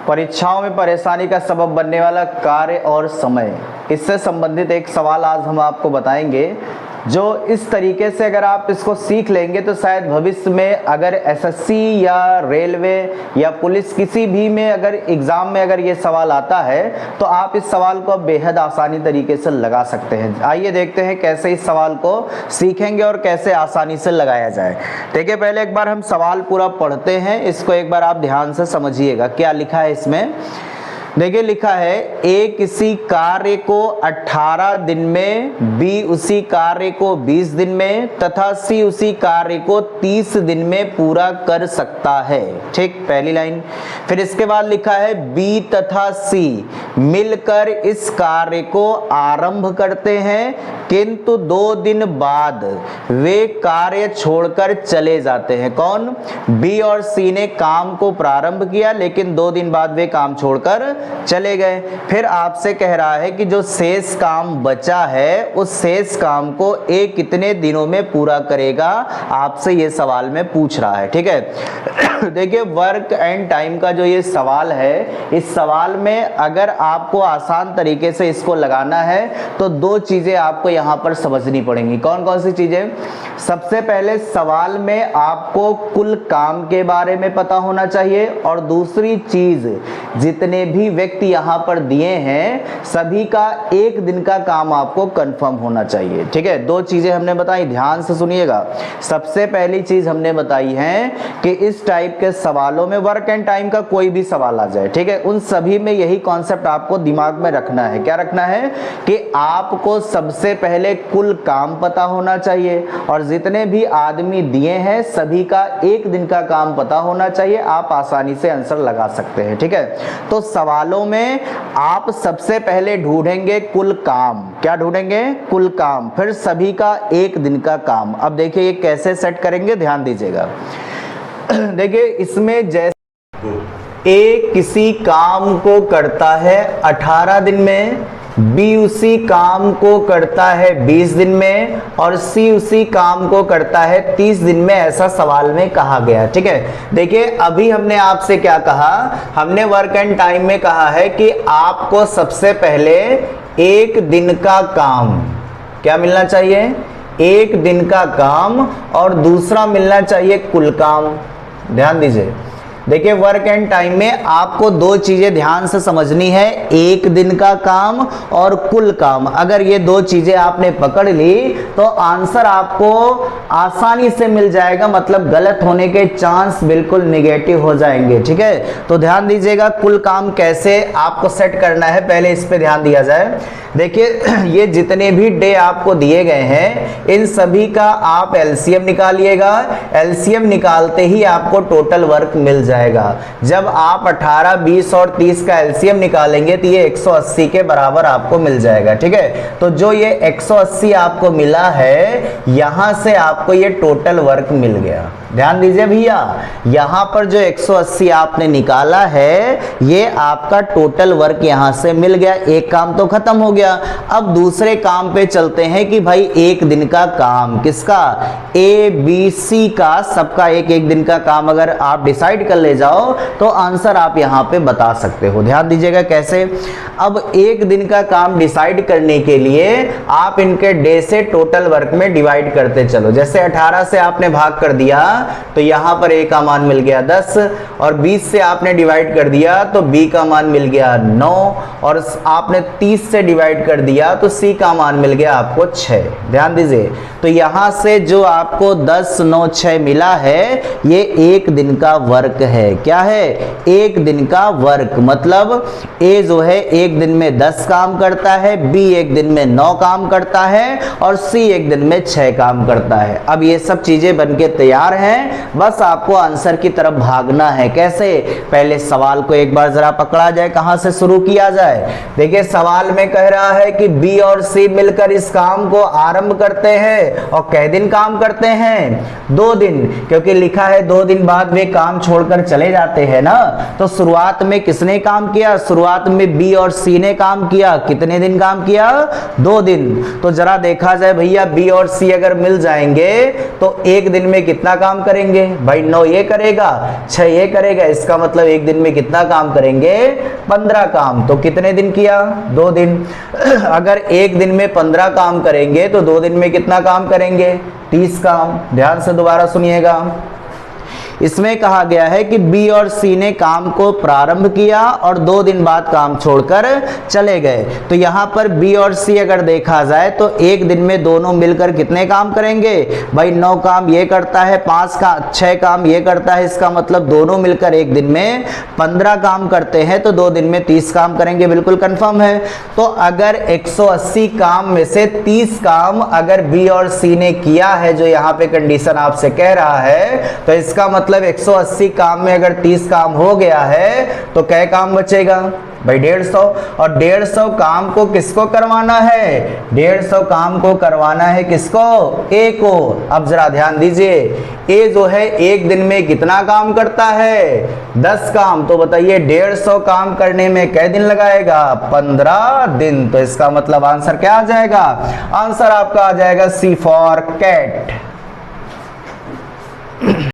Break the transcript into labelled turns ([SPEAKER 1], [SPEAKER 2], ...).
[SPEAKER 1] परीक्षाओं में परेशानी का सबब बनने वाला कार्य और समय, इससे संबंधित एक सवाल आज हम आपको बताएंगे, जो इस तरीके से अगर आप इसको सीख लेंगे तो शायद भविष्य में अगर एसएससी या रेलवे या पुलिस किसी भी में अगर एग्जाम में अगर ये सवाल आता है तो आप इस सवाल को बेहद आसानी तरीके से लगा सकते हैं। आइए देखते हैं कैसे इस सवाल को सीखेंगे और कैसे आसानी से लगाया जाए। देखिए, पहले एक बार हम सवाल पूरा पढ़ते हैं, इसको एक बार आप ध्यान से समझिएगा क्या लिखा है इसमें। देखिए, लिखा है ए किसी कार्य को 18 दिन में, बी उसी कार्य को 20 दिन में तथा सी उसी कार्य को 30 दिन में पूरा कर सकता है। ठीक, पहली लाइन। फिर इसके बाद लिखा है बी तथा सी मिलकर इस कार्य को आरंभ करते हैं, किंतु 2 दिन बाद वे कार्य छोड़कर चले जाते हैं। कौन? बी और सी ने काम को प्रारंभ किया लेकिन 2 दिन बाद वे काम छोड़कर चले गए। फिर आपसे कह रहा है कि जो शेष काम बचा है उस शेष काम को ए कितने दिनों में पूरा करेगा, आपसे ये सवाल में पूछ रहा है। ठीक है, देखिए वर्क एंड टाइम का जो ये सवाल है, इस सवाल में अगर आपको आसान तरीके से इसको लगाना है तो 2 चीजें आपको यहाँ पर समझनी पड़ेंगी। कौन कौन सी चीजें? सबसे पहले सवाल में आपको कुल काम के बारे में पता होना चाहिए और दूसरी चीज जितने भी व्यक्ति यहाँ पर दिए हैं सभी का 1 दिन का काम आपको कंफर्म होना चाहिए। ठीक है, 2 चीजें हमने बताई, ध्यान से सुनिएगा। सबसे पहली चीज हमने बताई है कि इस टाइप के सवालों में वर्क एंड टाइम का कोई भी सवाल आ जाए, ठीक है, उन सभी में यही कॉन्सेप्ट आपको दिमाग में रखना है। क्या रखना है कि आपको सबसे पहले कुल काम पता होना चाहिए और जितने भी आदमी दिए हैं सभी का 1 दिन का काम पता होना चाहिए। आप आसानी से आंसर लगा सकते हैं। ठीक है, तो सवालों में आप सबसे पहले ढूंढेंगे कुल काम। क्या ढूंढेंगे? कुल काम। फिर सभी का 1 दिन का काम। अब देखिए ये कैसे सेट करेंगे, ध्यान दीजिएगा। देखिए इसमें जैसे ए किसी काम को करता है 18 दिन में, बी उसी काम को करता है 20 दिन में और सी उसी काम को करता है 30 दिन में, ऐसा सवाल में कहा गया। ठीक है, देखिए अभी हमने आपसे क्या कहा, हमने वर्क एंड टाइम में कहा है कि आपको सबसे पहले 1 दिन का काम क्या मिलना चाहिए? 1 दिन का काम और दूसरा मिलना चाहिए कुल काम। ध्यान दीजिए, देखिए वर्क एंड टाइम में आपको 2 चीजें ध्यान से समझनी है, 1 दिन का काम और कुल काम। अगर ये 2 चीजें आपने पकड़ ली तो आंसर आपको आसानी से मिल जाएगा, मतलब गलत होने के चांस बिल्कुल निगेटिव हो जाएंगे। ठीक है, तो ध्यान दीजिएगा कुल काम कैसे आपको सेट करना है, पहले इस पे ध्यान दिया जाए। देखिए ये जितने भी डे आपको दिए गए हैं इन सभी का आप एलसीएम निकालिएगा। एलसीएम निकालते ही आपको टोटल वर्क मिल जाएगा। जब आप 18, 20 और 30 का एलसीएम निकालेंगे तो ये 180 के बराबर आपको मिल जाएगा। ठीक है, तो जो ये 180 आपको मिला है यहां से आपको ये टोटल वर्क मिल गया। ध्यान दीजिए भैया, यहां पर जो 180 आपने निकाला है ये आपका टोटल वर्क यहां से मिल गया। एक काम तो खत्म हो गया। अब दूसरे काम पे चलते हैं कि भाई 1 दिन का काम किसका? ए बी सी का, सबका 1 दिन का काम अगर आप डिसाइड कर ले जाओ तो आंसर आप यहां पे बता सकते हो। ध्यान दीजिएगा कैसे। अब 1 दिन का काम डिसाइड करने के लिए आप इनके डे से टोटल वर्क में डिवाइड करते चलो। जैसे 18 से आपने भाग कर दिया तो यहां पर ए का मान मिल गया 10 और 20 से आपने डिवाइड कर दिया तो बी का मान मिल गया 9 और आपने 30 से डिवाइड कर दिया तो सी का मान मिल गया आपको 6। ध्यान दीजिए, तो यहां से जो आपको 10, 9, 6 मिला है ये 1 दिन का वर्क है। क्या है? 1 दिन का वर्क। मतलब ए जो है 1 दिन में 10 काम करता है, बी 1 दिन में 9 काम करता है और सी 1 दिन में 6 काम करता है। अब ये सब चीजें बनके तैयार हैं, बस आपको आंसर की तरफ भागना है। कैसे? पहले सवाल को एक बार जरा पकड़ा जाए, कहां से शुरू किया जाए। देखिए सवाल में कह रहा है कि बी और सी मिलकर इस काम को आरंभ करते हैं और कै दिन काम करते हैं 2 दिन, क्योंकि लिखा है 2 दिन बाद वे काम छोड़कर चले जाते हैं ना। तो शुरुआत में किसने काम किया, शुरुआत में बी और सी ने काम किया, कितने दिन काम किया, 2 दिन। तो जरा देखा जाए भैया बी और सी अगर मिल जाएंगे तो एक दिन में कितना काम करेंगे भाई, 9 ये करेगा 6 ये करेगा, इसका मतलब एक दिन में कितना काम करेंगे 15 काम। तो कितने दिन किया, 2 दिन। अगर एक दिन में 15 काम करेंगे तो 2 दिन में कितना काम करेंगे, 30 काम। ध्यान से दोबारा सुनिएगा, इसमें कहा गया है कि बी और सी ने काम को प्रारंभ किया और 2 दिन बाद काम छोड़कर चले गए। तो यहाँ पर बी और सी अगर देखा जाए तो एक दिन में दोनों मिलकर कितने काम करेंगे भाई, 9 काम ये करता है, 6 काम ये करता है, इसका मतलब दोनों मिलकर एक दिन में 15 काम करते हैं, तो 2 दिन में 30 काम करेंगे। बिल्कुल कंफर्म है। तो अगर 180 काम में से 30 काम अगर बी और सी ने किया है, जो यहाँ पे कंडीशन आपसे कह रहा है, तो इसका मतलब 180 काम में अगर 30 काम हो गया है तो क्या काम बचेगा भाई, 150। और 150 काम को किसको करवाना है, 150 काम को करवाना है किसको, ए को। अब जरा ध्यान दीजिए, ए जो है एक दिन में कितना काम करता है, 10 काम। तो बताइए 150 काम करने में कै दिन लगाएगा, 15 दिन। तो इसका मतलब आंसर क्या आ जाएगा, आंसर आपका आ जाएगा सी फॉर कैट।